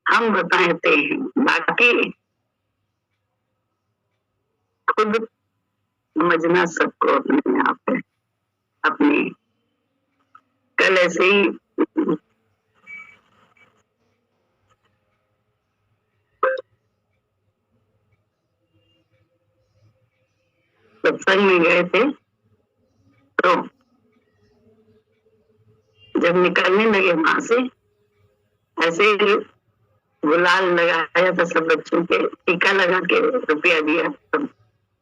हम बताते हैं, बाकी खुद समझना सबको अपने आप है। अपनी कल ऐसे ही सत्संग में गए थे, तो जब निकलने लगे वहां से, ऐसे ही गुलाल लगाया था सब बच्चों के, टीका लगा के रुपया दिया।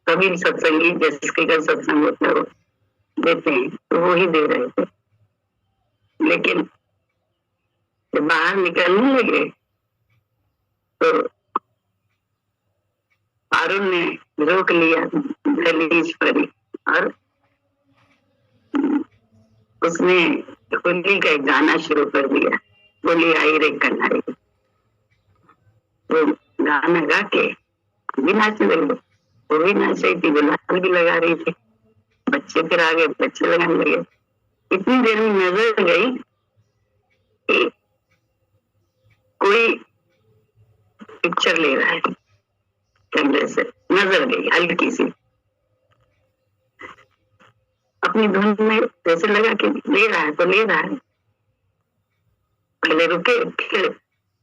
सभी सत्संगी जिसके घर सत्संग होता है वो देते हैं, तो वो ही दे रहे थे। लेकिन जब बाहर निकलने लगे तो अरुण ने रोक लिया दहलीज पर ही, और उसने होली का एक गाना शुरू कर दिया, होली आई रे कन्हई। वो गाना गा के भी नाचने लगे, वो भी नाच रही थी, गुलाल भी लगा रही थी। बच्चे फिर आगे बच्चे लगाने लगे। इतनी देर में नजर गई कि कोई पिक्चर ले रहा है कैमरे से, नजर गई हल्की सी, अपनी धुन में जैसे लगा कि ले रहा है तो ले रहा है। पहले रुके,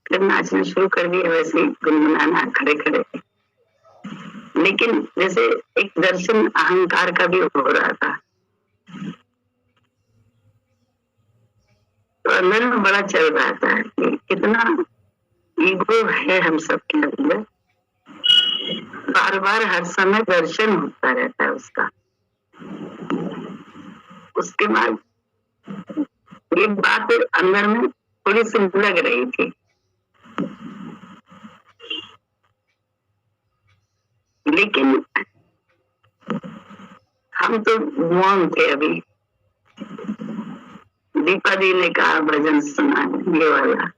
फिर नाचना शुरू कर दिया, वैसे ही गुनगुनाना खड़े खड़े। लेकिन जैसे एक दर्शन अहंकार का भी हो रहा था, तो अंदर में बड़ा चल रहा था कि कितना ईगो है हम सबके अंदर। बार बार हर समय दर्शन होता रहता है उसका। उसके बाद ये बात अंदर में थोड़ी सी लग रही थी, लेकिन हम तो मौन थे। अभी दीपा दी ने कहा भजन सुना, ये वाला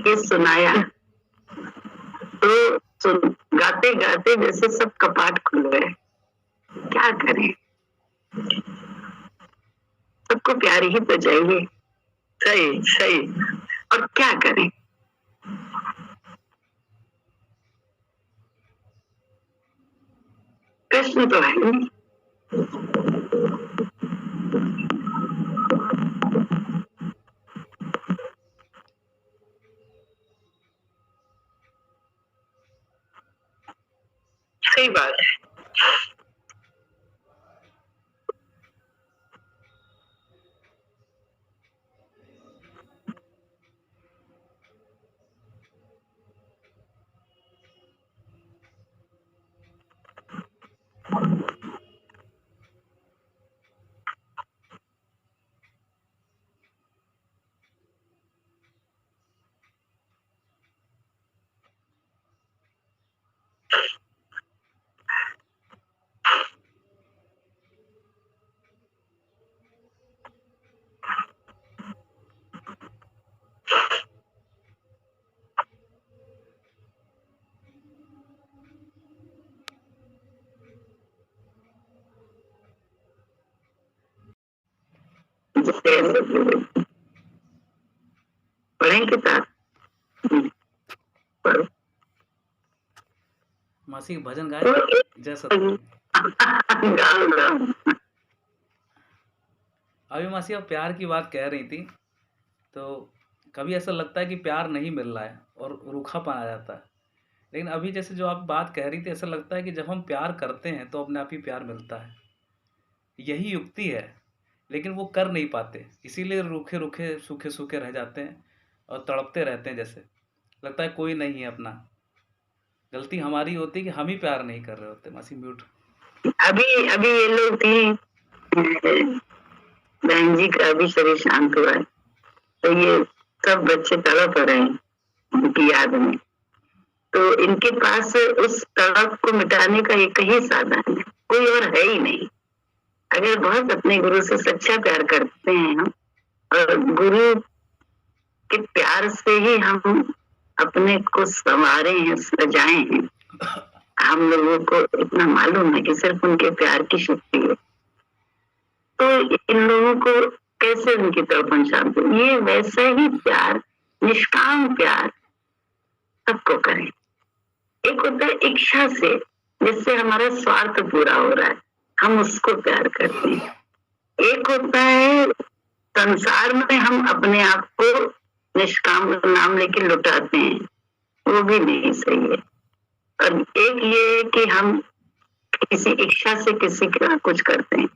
ये सुनाया, तो गाते गाते जैसे सब कपाट खुल गए। क्या करें, सबको प्यार ही तो चाहिए। सही सही, और क्या करें। प्रश्न तो है नहीं। सही बात है। पढ़ें किताब, पढ़ो। मासी भजन गाए जय सतगुरु। अभी मासी आप प्यार की बात कह रही थी, तो कभी ऐसा लगता है कि प्यार नहीं मिल रहा है और रूखापन आ जाता है। लेकिन अभी जैसे जो आप बात कह रही थी, ऐसा लगता है कि जब हम प्यार करते हैं तो अपने आप ही प्यार मिलता है। यही युक्ति है, लेकिन वो कर नहीं पाते, इसीलिए रूखे रूखे सूखे सूखे रह जाते हैं और तड़पते रहते हैं। जैसे लगता है कोई नहीं है अपना। गलती हमारी होती है कि हम ही प्यार नहीं कर रहे होते। मासी म्यूट। अभी अभी ये लोग थी, बहन जी का अभी शरीर शांत हुआ है, तो ये सब बच्चे तड़प रहे हैं उनकी याद में। तो इनके पास उस तड़प को मिटाने का एक ही साधन है, कोई और है ही नहीं। अगर बहुत अपने गुरु से सच्चा प्यार करते हैं हम, और गुरु के प्यार से ही हम अपने को संवारे हैं, सजाए हैं। हम लोगों को इतना मालूम है कि सिर्फ उनके प्यार की शक्ति है। तो इन लोगों को कैसे उनकी तरफ शांत, ये वैसे ही प्यार, निष्काम प्यार, सबको करें। एक होता है इच्छा से, जिससे हमारा स्वार्थ पूरा हो रहा है, हम उसको प्यार करते हैं। एक होता है संसार में हम अपने आप को निष्काम नाम लेके लुटाते हैं, वो भी नहीं सही है। और एक ये है कि हम किसी इच्छा से किसी का कुछ करते हैं,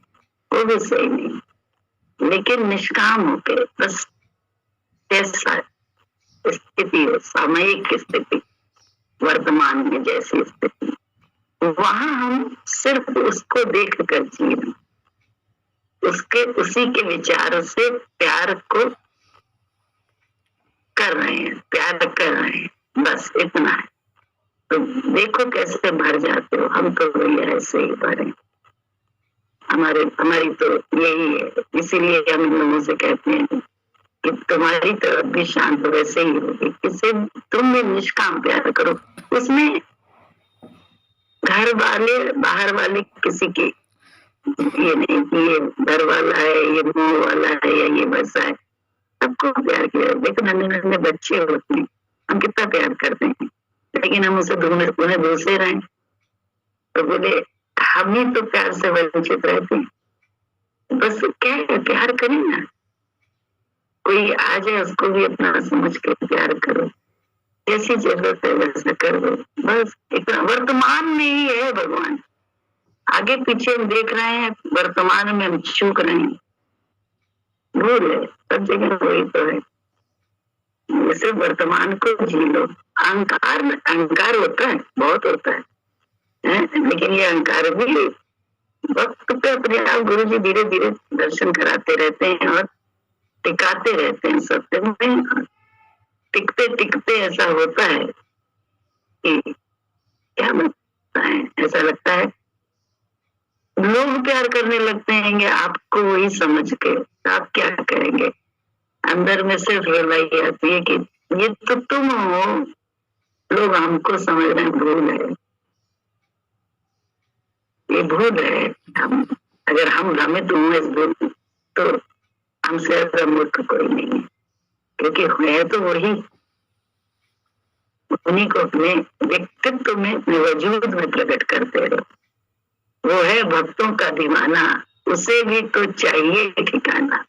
वो भी सही नहीं। लेकिन निष्काम होके बस जैसा स्थिति हो, सामयिक स्थिति, वर्तमान में जैसी स्थिति, वहां हम सिर्फ उसको देख कर जी रहे, उसके उसी के विचारों से प्यार को कर रहे हैं, प्यार कर रहे हैं, बस इतना है। तो देखो कैसे भर जाते हो। हम तो भैया ऐसे ही भरे, हमारी तो यही है। इसीलिए हम इन लोगों से कहते हैं कि तुम्हारी तरफ भी शांत वैसे ही होगी, किसी तुम भी निष्काम प्यार करो। उसमें घर वाले बाहर वाले किसी की ये नहीं कि ये घर वाला है, ये मुंह वाला है, या ये वैसा है। सबको प्यार किया। देखो नन्हे नन्हे बच्चे होते हैं, हम कितना प्यार करते हैं, लेकिन हम उसे उन्हें दूसरे रहे। तो बोले हम ही तो प्यार से वंचित रहते हैं। बस क्या है, प्यार करें ना। कोई आ जाए उसको भी अपना समझ के प्यार करो, जैसी जरूरत है वैसा कर दो, बस इतना। वर्तमान में ही है भगवान, आगे पीछे हम देख रहे हैं, वर्तमान में हम चूक रहे हैं। भूल है सब जगह, वही तो है। जैसे वर्तमान को जी लो। अहंकार होता है, बहुत होता है, लेकिन ये अहंकार भी वक्त पे अपने आप गुरु जी धीरे धीरे दर्शन कराते रहते हैं और टिकाते रहते हैं सत्य में। टिकते टिकते ऐसा होता है कि क्या बनता है, ऐसा लगता है लोग प्यार करने लगते हैं आपको वही समझ के। आप क्या करेंगे, अंदर में सिर्फ रुलाई आती है कि ये तो तुम हो, लोग हमको समझना भूल है, ये भूल है। हम अगर हम भ्रमित हुए इस भूल तो हमसे ज्यादा मूर्ख कोई नहीं है, क्योंकि है तो वही। उन्हीं को अपने व्यक्तित्व में, अपने वजूद में प्रकट करते रहो। वो है भक्तों का दीवाना, उसे भी तो चाहिए ठिकाना।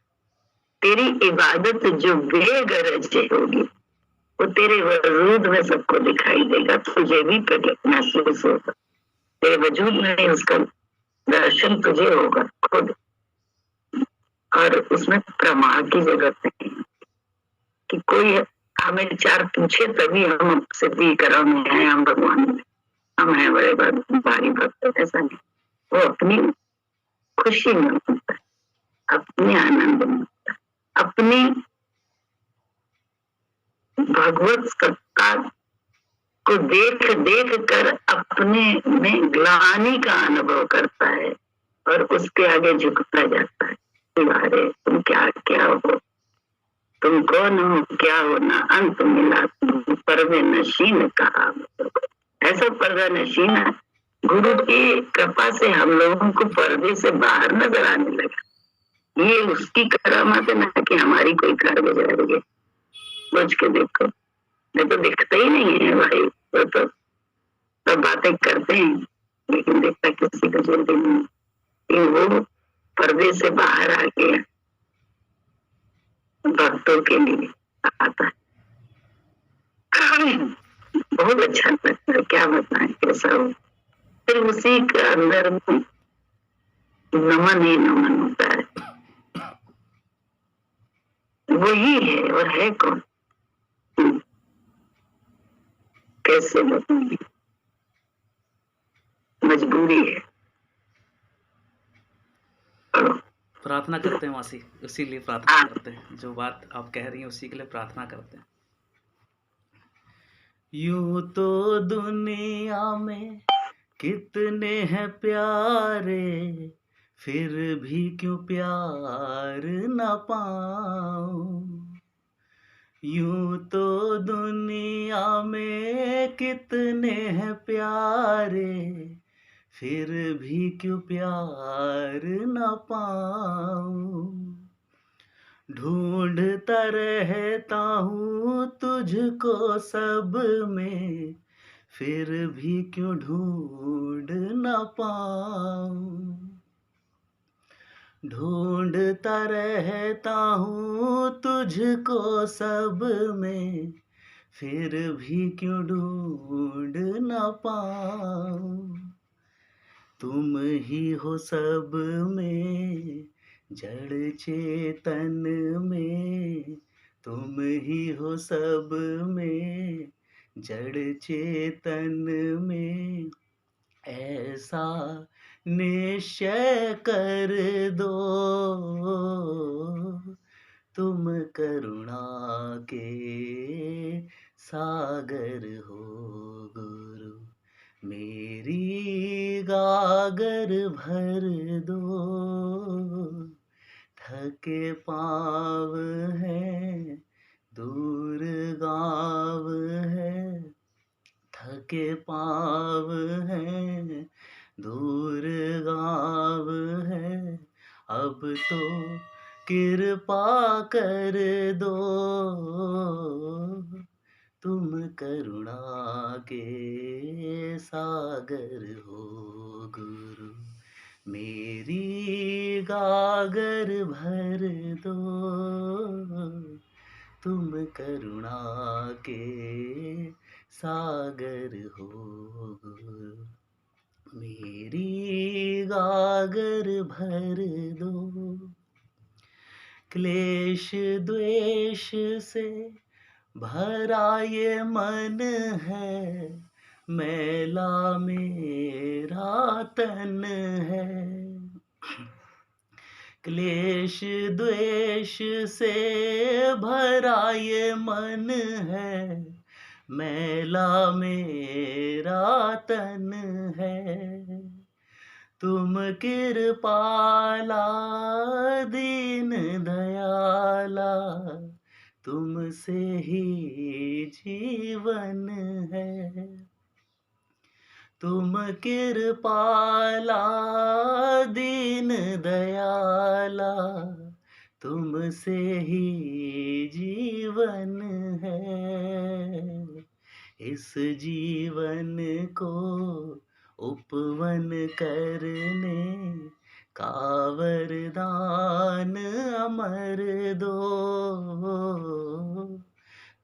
तेरी इबादत जो बेगरज होगी, वो तेरे वजूद में सबको दिखाई देगा, तुझे भी प्रकट महसूस होगा। तेरे वजूद में उसका दर्शन तुझे होगा खुद। और उसमें प्रमा की जरूरत नहीं कि कोई हमें चार पूछे तभी हम सिद्धि करो में हैं, हम भगवान में, हम हैं बड़े भारी भक्त। ऐसा नहीं, वो अपनी खुशी में होता है, अपने आनंद में होता है, अपनी भगवत सत्ता को देख देख कर अपने में ग्लानि का अनुभव करता है और उसके आगे झुकता जाता है। तुम्हारे तुम क्या क्या हो, तुम कौन हो, क्या हो ना अंत मिला, तुम पर्दे नशीन कहा। ऐसा पर्दा नशीन है, गुरु की कृपा से हम लोगों को पर्दे से बाहर नजर आने लगा। ये उसकी करामत है ना कि हमारी कोई कार बजा रही है। सोच के देखो, मैं तो दिखता ही नहीं है भाई, तो सब बातें करते हैं लेकिन देखता किसी को जल्दी नहीं। वो पर्दे से बाहर आ गया, भक्तों के लिए आता है। बहुत अच्छा लगता है, क्या बताएं कैसा हो। फिर उसी के अंदर में नमन ही नमन होता है। वही है, और है कौन, कैसे बताएंगे, मजबूरी है। प्रार्थना करते हैं मासी, इसीलिए प्रार्थना करते हैं। जो बात आप कह रही हैं उसी के लिए प्रार्थना करते हैं। यूं तो दुनिया में कितने हैं प्यारे, फिर भी क्यों प्यार न पाऊं। यूं तो दुनिया में कितने हैं प्यारे, फिर भी क्यों प्यार न पाऊं। ढूंढता रहता हूँ तुझको सब में, फिर भी क्यों ढूंढ ना पाऊँ। ढूंढता रहता हूँ तुझको सब में, फिर भी क्यों ढूंढ ना पाऊँ। तुम ही हो सब में, जड़ चेतन में। तुम ही हो सब में, जड़ चेतन में। ऐसा निश्चय कर दो, तुम करुणा के सागर हो गुरु। मेरी गागर भर दो, थके पाँव हैं, दूर गाँव है। थके पाँव हैं, दूर गाँव है। अब तो कृपा कर दो, तुम करुणा के सागर हो गुरु। मेरी गागर भर दो, तुम करुणा के सागर हो गुरु। मेरी गागर भर दो। क्लेश द्वेष से भरा ये मन है, मैला मेरा तन है। क्लेश द्वेष से भरा ये मन है, मैला मेरा तन है। तुम कृपाला दीन दयाला, तुमसे ही जीवन है। तुम कृपाला दीन दयाला, तुमसे ही जीवन है। इस जीवन को उपवन करने का वरदान अमर दो,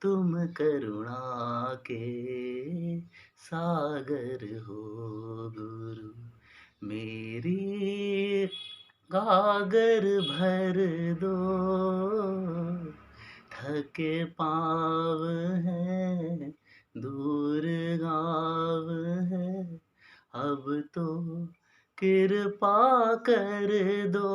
तुम करुणा के सागर हो गुरु। मेरी गागर भर दो, थके पाँव हैं, दूर गाँव है। अब तो कृपा कर दो,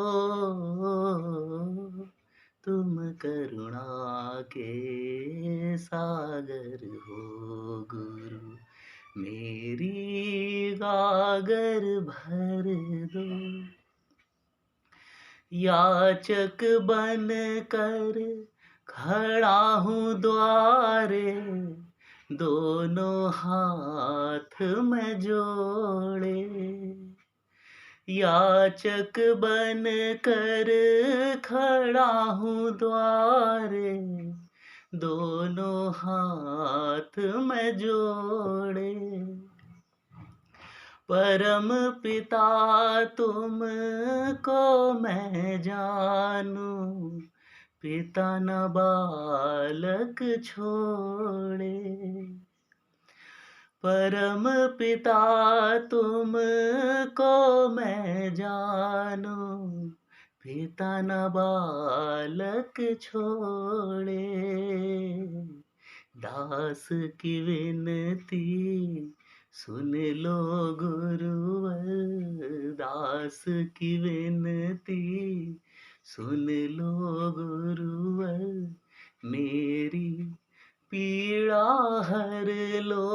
तुम करुणा के सागर हो गुरु। मेरी गागर भर दो। याचक बन कर खड़ा हूँ द्वारे, दोनों हाथ में जोड़े। याचक बन कर खड़ा हूँ द्वारे, दोनों हाथ में जोड़े। परम पिता तुमको मैं जानूं, पिता न बालक छोड़े। परम पिता तुमको मैं जानूं, पिता न बालक छोड़े। दास की विनती सुन लो गुरुवर, दास की विनती सुन लो गुरुवर। मेरी पीड़ा हर लो,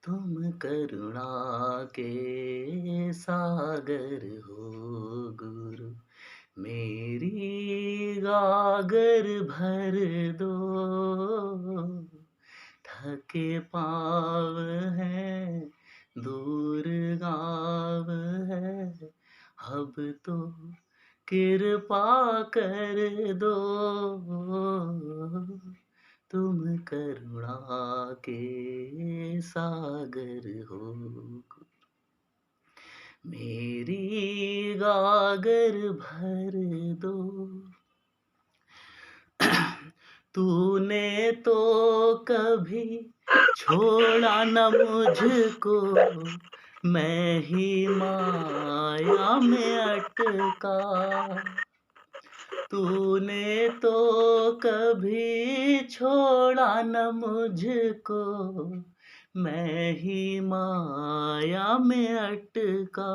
तुम करुणा के सागर हो गुरु। मेरी गागर भर दो, थके पाँव हैं, दूर गाँव है। अब तो कृपा कर दो, तुम करुणा के सागर हो। मेरी गागर भर दो। तूने तो कभी छोड़ा न मुझको, मैं ही माया में अटका। तूने तो कभी छोड़ा न मुझको, मैं ही माया में अटका।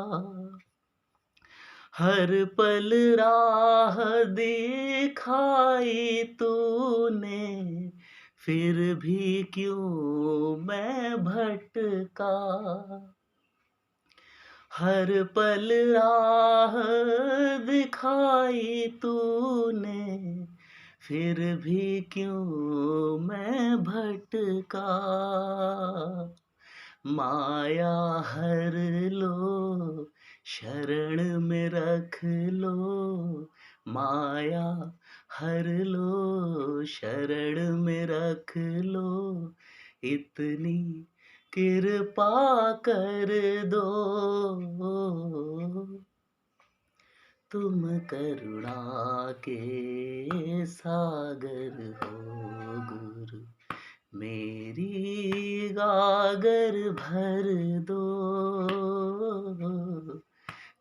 हर पल राह दिखाई तूने, फिर भी क्यों मैं भटका। हर पल राह दिखाई तूने, फिर भी क्यों मैं भटका। माया हर लो, शरण में रख लो। माया हर लो, शरण में रख लो। इतनी कृपा कर दो, तुम करुणा के सागर हो गुरु। मेरी गागर भर दो,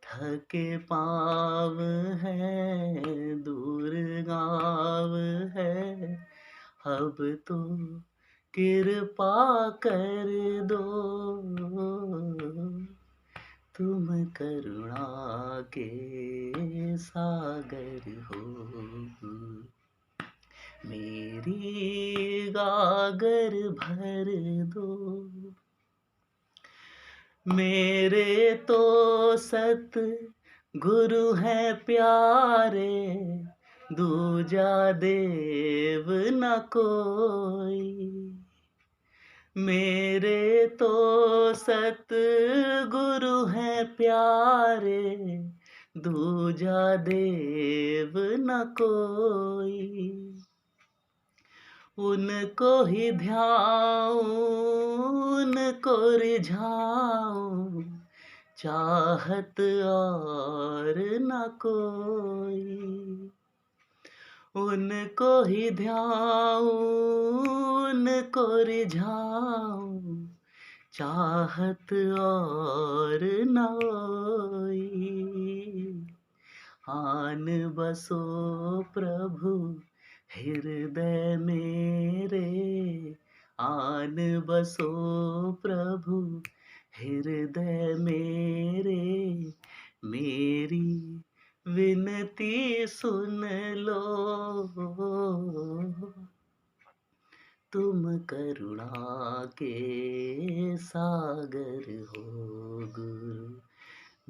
थके पाँव हैं, दूर गाँव है, अब तो कृपा कर दो, तुम करुणा के सागर हो। मेरी गागर भर दो। मेरे तो सत गुरु हैं प्यारे, दूजा देव न कोई। मेरे तो सत गुरु हैं प्यारे, दूजा देव न कोई। उनको ही ध्याऊं, उनको रिझाऊं, चाहत और न कोई। उनको ही ध्याऊं, उनको रिझाऊं, चाहत और न कोई। आन बसो प्रभु हृदय मेरे, आन बसो प्रभु हृदय मेरे। मेरी विनती सुन लो, तुम करुणा के सागर हो गुरु।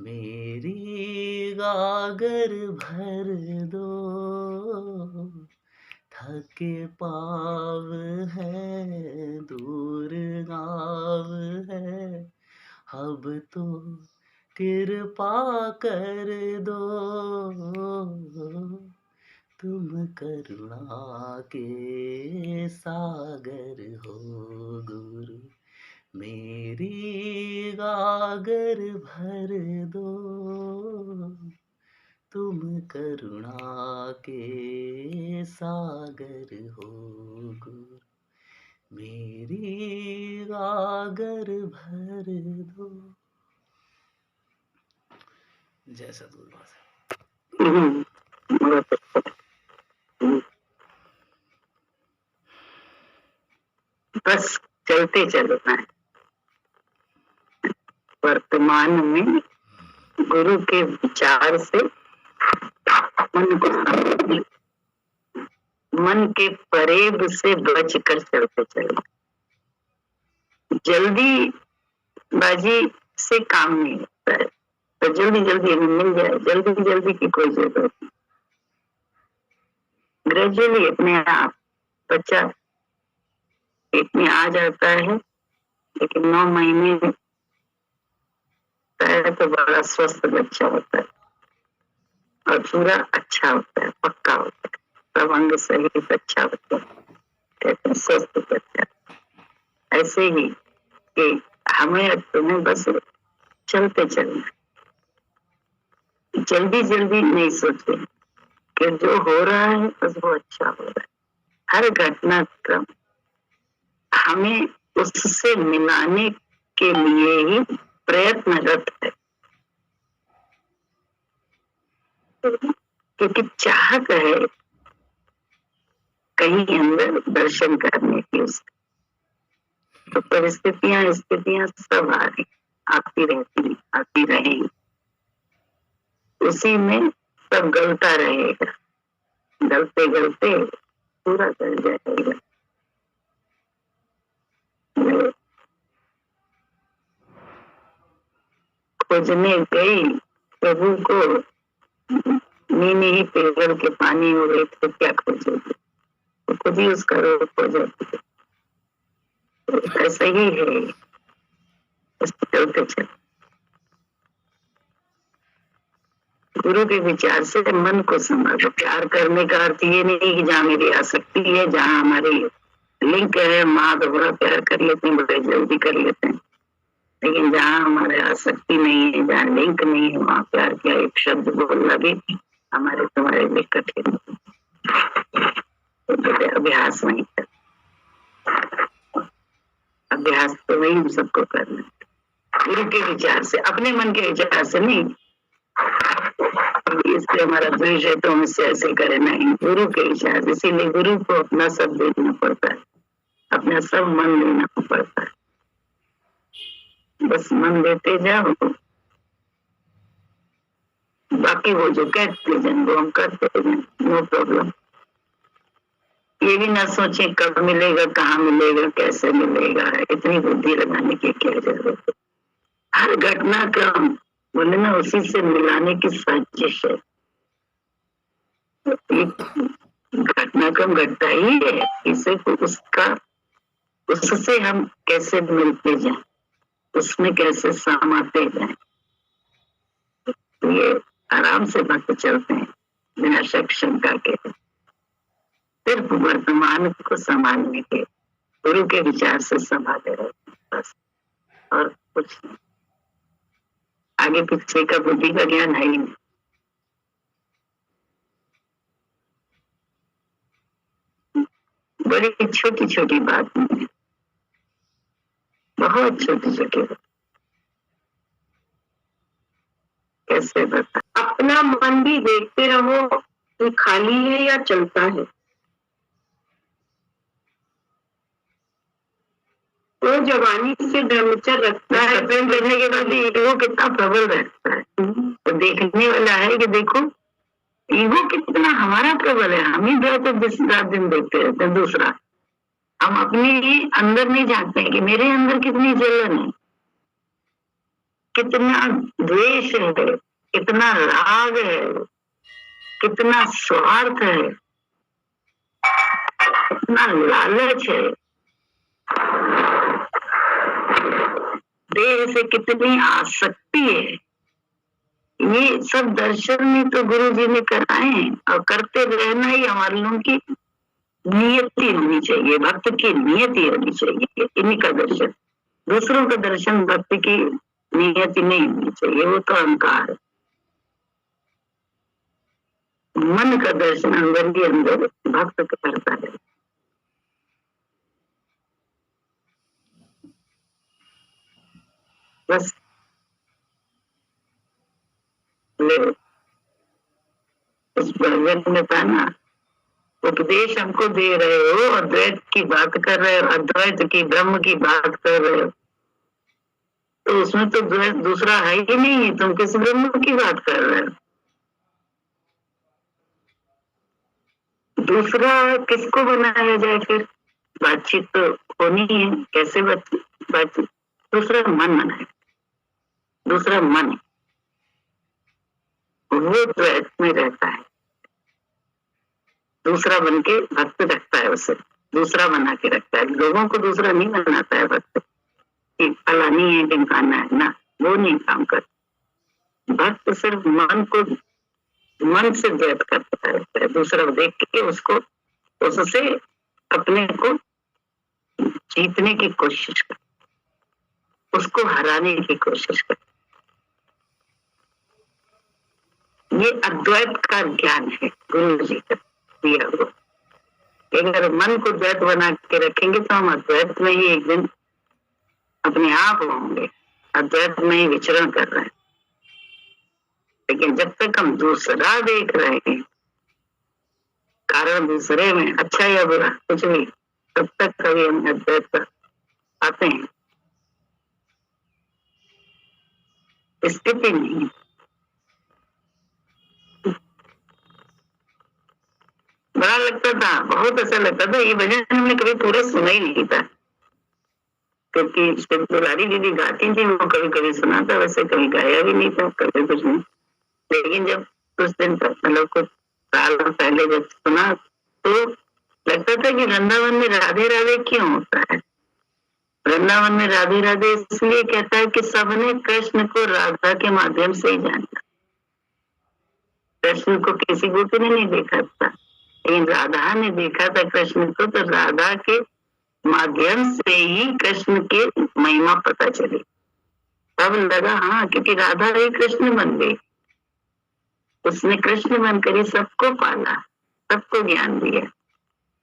मेरी गागर भर दो, थके पाँव हैं, दूर गाँव है, अब तो कृपा कर दो, तुम करुणा के सागर हो गुरु। मेरी गागर भर दो, तुम करुणा के सागर हो गुरु। मेरी गागर भर दो। जय सतगुरु महाराज। बहुत अच्छा। बस चलते चलना है। वर्तमान में गुरु के विचार से मन को, मन के फरेब से बचकर चलते चले। जल्दी बाजी से काम नहीं होता है, तो जल्दी जल्दी हमें मिल जाए, जल्दी जल्दी की कोई जरूरत नहीं। ग्रेजुअली अपने आप बच्चा पेट में आ जाता है, लेकिन 9 महीने है तो बड़ा स्वस्थ बच्चा होता है। और पूरा अच्छा होता है, पक्का होता है, सब अंग सहित अच्छा होता है, कहते हैं स्वस्थ बच्चा। ऐसे ही कि हमें और तुम्हें बस चलते चलना, जल्दी जल्दी नहीं सोचे कि जो हो रहा है बस वो अच्छा हो रहा है। हर घटनाक्रम हमें उससे मिलाने के लिए ही प्रयत्नरत है, क्योंकि चाहत है कहीं अंदर दर्शन करने की उसका। तो परिस्थितियां स्थितियां सब आ रही, आती रहती, आती रहेंगी, उसी में सब गलता रहेगा, गलते गलते पूरा कर जाएगा। खोजने गई प्रभु को, नीनी ही पेगल के पानी हो गई तो क्या खोजोगे, तो खुद ही उसका रोग हो जाती है। तो ऐसा ही है, चलते चलते गुरु के विचार से मन को संभालो। प्यार करने का अर्थ ये नहीं कि जहाँ मेरी आसक्ति है, जहाँ हमारी लिंक है, माँ तो बड़ा प्यार कर लेते हैं, बड़े जल्दी कर लेते हैं, लेकिन जहाँ हमारे आसक्ति नहीं है, जहाँ लिंक नहीं है, वहाँ प्यार क्या एक शब्द बोलना भी हमारे तुम्हारे लिए कठिन है। तो अभ्यास नहीं कर, अभ्यास तो वही हम सबको करना, गुरु के विचार से, अपने मन के विचार से नहीं। इसलिए हमारा द्वेष है तो हम इससे ऐसे करें, नहीं, गुरु के विचार से। इसीलिए गुरु को अपना सब देना पड़ता है, अपना सब मन देना पड़ता है। बस मन देते जाओ, बाकी वो जो कहते जाए वो हम करते जाए, नो प्रॉब्लम। ये भी ना सोचे कब मिलेगा, कहाँ मिलेगा, कैसे मिलेगा, इतनी बुद्धि लगाने की क्या जरूरत है। हर घटनाक्रम बोले ना उसी से मिलाने की साजिश है। घटनाक्रम घटता ही है, इसे उसका, उससे हम कैसे मिलते जाएं, उसमें कैसे समाते जाएं। तो ये आराम से भक्त चलते हैं बिना शक शंका के, सिर्फ वर्तमान को संभालने के, गुरु के विचार से संभाले रहते हैं बस, और कुछ नहीं। आगे पीछे का बुद्धि का ज्ञान है ही नहीं। बड़ी छोटी छोटी बात नहीं, बहुत छोटी छोटी बात, कैसे बता। अपना मन भी देखते रहो कि खाली है या चलता है। तो जवानी से ब्रह्मचर्य रखता है, करने के बाद ईगो कितना प्रबल रहता है। तो देखने वाला है कि देखो ईगो कितना हमारा प्रबल है, हम ही रात दिन देखते रहते हैं। दूसरा, हम अपने अंदर नहीं जानते हैं कि मेरे अंदर कितनी जलन है, कितना द्वेष है, कितना राग है, कितना स्वार्थ है, कितना लालच है, देह से कितनी आसक्ति है। ये सब दर्शन में तो गुरु जी ने कराए हैं, और करते रहना ही हमारे लोगों की नियति होनी चाहिए, भक्त की नियति होनी चाहिए। इन्हीं का दर्शन, दूसरों का दर्शन भक्त की नियति नहीं होनी चाहिए, वो तो अहंकार है। मन का दर्शन अंदर ही अंदर भक्त करता है। बस इस भजन में था ना, उपदेश हमको दे रहे हो, अद्वैत की बात कर रहे हो, अद्वैत की ब्रह्म की बात कर रहे हो, तो उसमें तो द्वैत दूसरा है ही नहीं, तुम किस ब्रह्म की बात कर रहे हो। दूसरा किसको बनाया जाए फिर, बातचीत तो होनी है, कैसे बातचीत, दूसरा मन बनाए, दूसरा मन है, वो द्वैत में रहता है, दूसरा बन के भक्त रखता है, उसे दूसरा बना के रखता है। लोगों को दूसरा नहीं बनाता है भक्त, कि फलानी है ढिमकाना है ना, वो नहीं काम कर। भक्त सिर्फ मन को मन से द्वैत करता रहता है, दूसरा देख के उसको उससे अपने को जीतने की कोशिश कर, उसको हराने की कोशिश कर। ये अद्वैत का ज्ञान है गुरु जी का दिया हुआ। अगर मन को द्वैत बना के रखेंगे तो हम अद्वैत में ही एक दिन अपने आप होंगे, अद्वैत में ही विचरण कर रहे हैं। लेकिन जब तक हम दूसरा देख रहे हैं, कारण दूसरे में, अच्छा या बुरा कुछ भी, तब तक कभी हम अद्वैत पर आते हैं स्थिति नहीं। बड़ा लगता था, बहुत अच्छा लगता था। ये भजन हमने कभी पूरा सुना ही नहीं था, क्योंकि दुलारी दीदी गाती थी, वो कभी कभी सुना था, वैसे कभी गाया भी नहीं था, कभी कुछ नहीं। लेकिन जब कुछ दिन मतलब कुछ साल पहले जब सुना तो लगता था कि वृंदावन में राधे राधे क्यों होता है। वृंदावन में राधे राधे इसलिए कहता है कि सबने कृष्ण को राधा के माध्यम से ही जाना। कृष्ण को किसी गोपी ने नहीं देखा था, लेकिन राधा ने देखा था कृष्ण को, तो राधा के माध्यम से ही कृष्ण की महिमा पता चली। तब लगा हाँ, क्योंकि राधा ही कृष्ण बन गई, उसने कृष्ण बनकर ही सबको पाला, सबको ज्ञान दिया।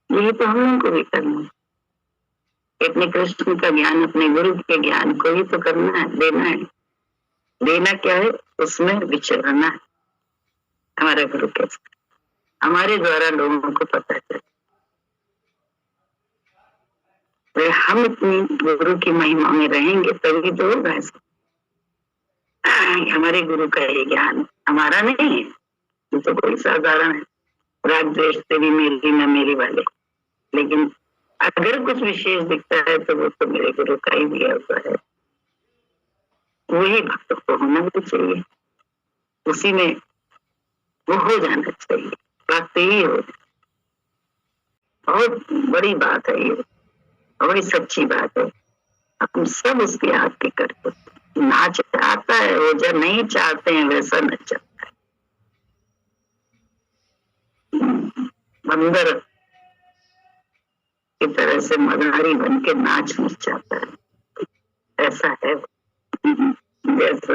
यही तो हम लोगों को भी करना है, अपने कृष्ण का ज्ञान, अपने गुरु के ज्ञान को ही तो करना है, देना है। देना क्या है? उसमें विचरना है। हमारा गुरु कैसे, हमारे द्वारा लोगों को पता चले। तो हम इतनी गुरु की महिमा में रहेंगे तभी तो होगा ऐसा। हमारे गुरु का ये ज्ञान हमारा नहीं है, ये तो कोई साधारण है, राग द्वेष तेरी मेरी न मेरी वाले। लेकिन अगर कुछ विशेष दिखता है तो वो तो मेरे गुरु का ही दिया हुआ है। वही भक्तों को होना भी चाहिए, उसी में वो हो जाना चाहिए, भक्त ही हो। बहुत बड़ी बात है ये, बड़ी सच्ची बात है। हम सब उसके हाथ के करते, नाच आता है वो, जो नहीं चाहते हैं वैसा नचाता है। बंदर की तरह से मदारी बन के नाच नचाता है, ऐसा है जैसा